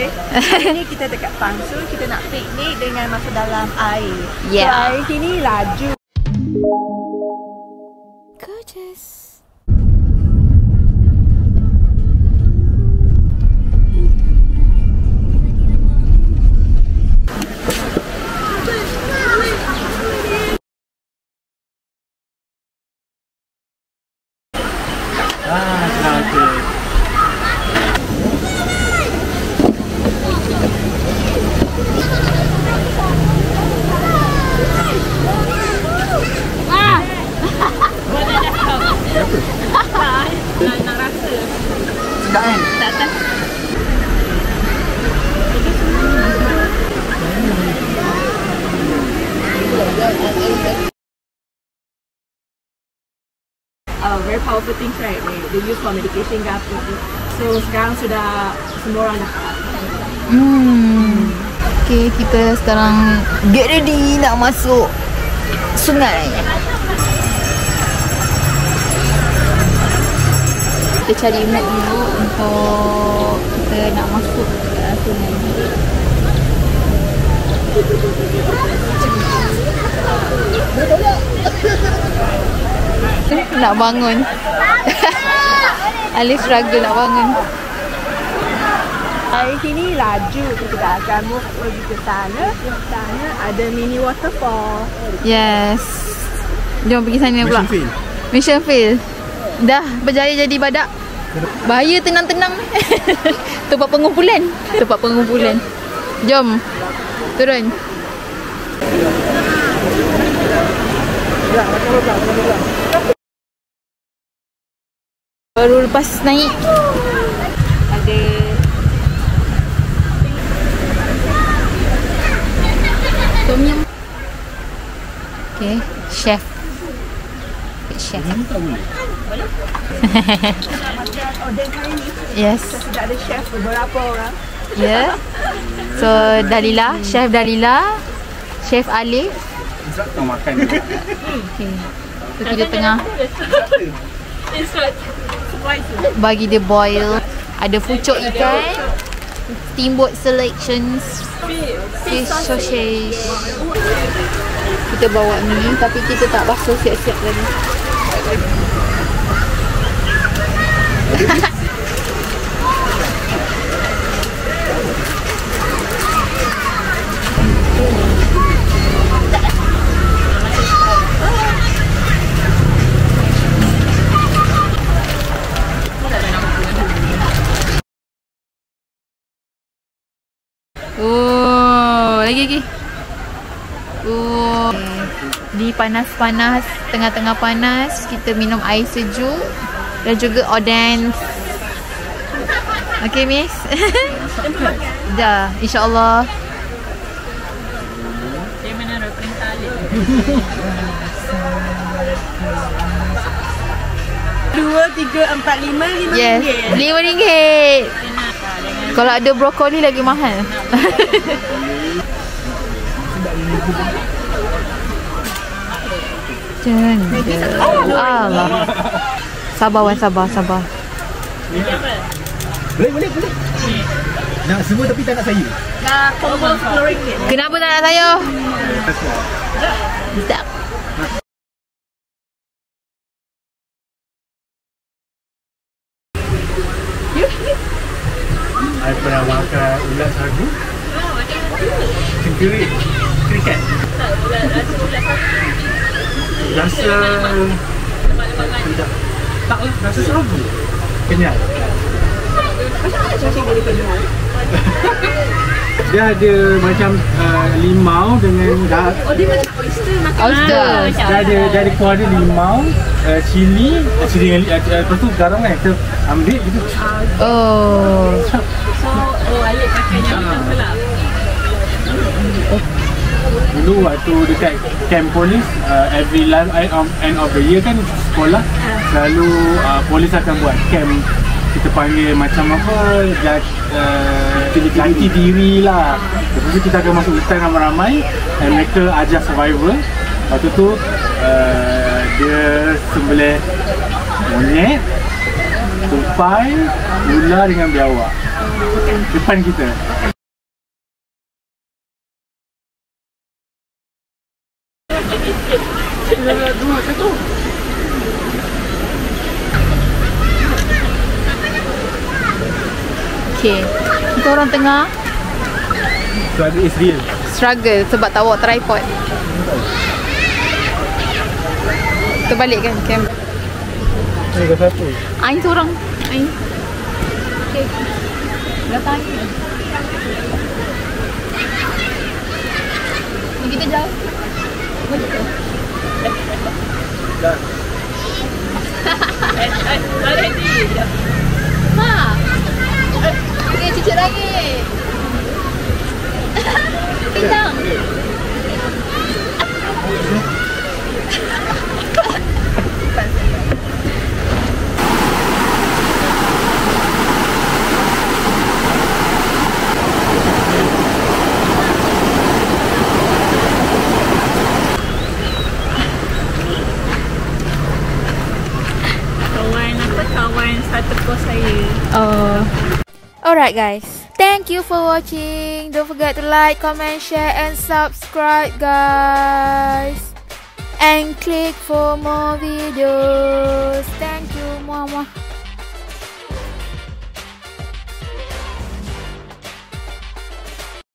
Okay. Hari ni kita dekat Pangsu, kita nak piknik dengan masuk dalam air. Yeah. So, air sini laju. Gorgeous. Nak rasa. Sedap kan? Tak. Very powerful things, right? They use for medication ke apa tu. So sekarang sudah semua orang dapat. Okay, kita sekarang get ready nak masuk sungai. Kita cari map dulu untuk kita nak masuk ke sungai. Nak bangun. Alif struggle nak bangun. Air sini laju, kita akan move pergi ke sana. Sana ada mini waterfall. Yes. Jom pergi sana pula. Mission fail. Mission fail. Dah berjaya jadi badak. Bahaya tenang-tenang. Tempat pengumpulan. Tempat pengumpulan. Jom. Turun. Baru lepas naik ada tom yum. Okay, chef. Chef. Ini tak boleh. Order kali ni. Yes. Sudah ada chef beberapa orang. Yeah. So Dalila, Chef Dalila, Chef Alif. Instruktor makan. Okay. So kita tengah bagi dia boil. Ada pucuk ikan, steamboat selections, fish sausage. Kita bawa ni tapi kita tak basuh siap-siap lagi. Oh, lagi. Oh. Di panas-panas, tengah-tengah panas, kita minum air sejuk dan juga oden. Okay, Miss. Dah, insya-Allah. Dia mana reference tali. 2, 3, 4, 5 Yes, RM5. Kalau ada brokoli lagi mahal. Allah. Sabar Wan, sabar. Boleh. Nak semua tapi tak nak sayur. Nak combo RM10. Kenapa tak nak sayur? Tak. Saya pernah makan ulat sagu. Cengkerik. Kriket. Rasa tidak. Taklah, rasa sagu. Kenyal. Dia ada macam limau dengan Oh, dia macam oyster makan. Oyster. dia ada kuah dia limau, cili dengan lepas tu garam kan. Kita ambil gitu. Oh. So, Alif pakai yang macam lah. Dulu waktu dekat camp polis, every end of the year kan sekolah selalu polis akan buat camp. Kita panggil macam apa, ganti diri lah. Lepas tu kita akan masuk hutan ramai-ramai dan mereka ajar survival. Waktu tu dia sembelih monyet, tupai, ular dengan biawak. Depan kita. Dua satu. Okay, kita orang tengah Struggle is real. struggle sebab tak bawa tripod. Kita balikkan camera. Ini ke satu. Ain seorang. Ain. Okay. Datang ni. Ni kita jauh. Dah. Balik ni. Ha. Okay, cucuk langit. Bintang. Kawan satu kos saya. Alright guys, thank you for watching. Don't forget to like, comment, share and subscribe guys. And click for more videos. Thank you, mama.